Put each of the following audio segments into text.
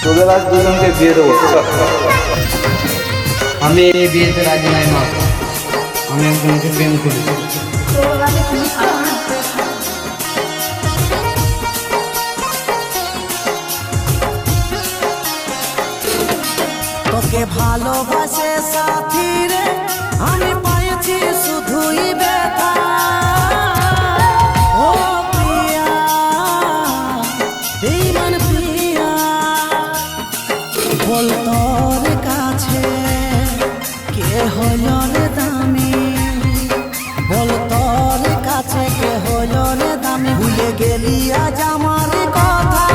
তোদের আজ দুজনকে বিয়ে দেবো। আমি এই বিয়েতে রাজি নাই মা। আমি একজনকে প্রেম করি। তোকে ভালোবাসে সাথী রে, আমি পাইছি শুধুই ব্যথা। ও প্রিয়া, বেঈমান প্রিয়া, বল তোর কাছে কে হলো রে দামি? বল তোর কাছে কে হলো রে দামি? ভুলে গেলি আজ আমার কথা।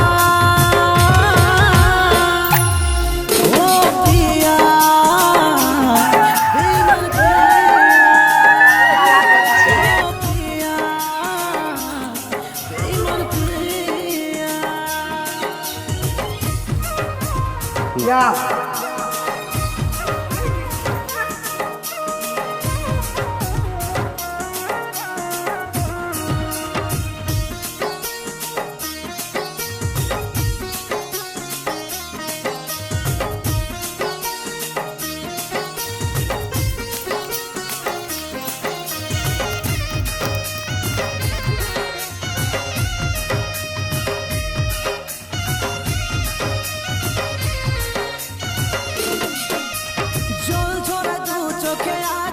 Yeah. জল ঝরা দু চোখে আজ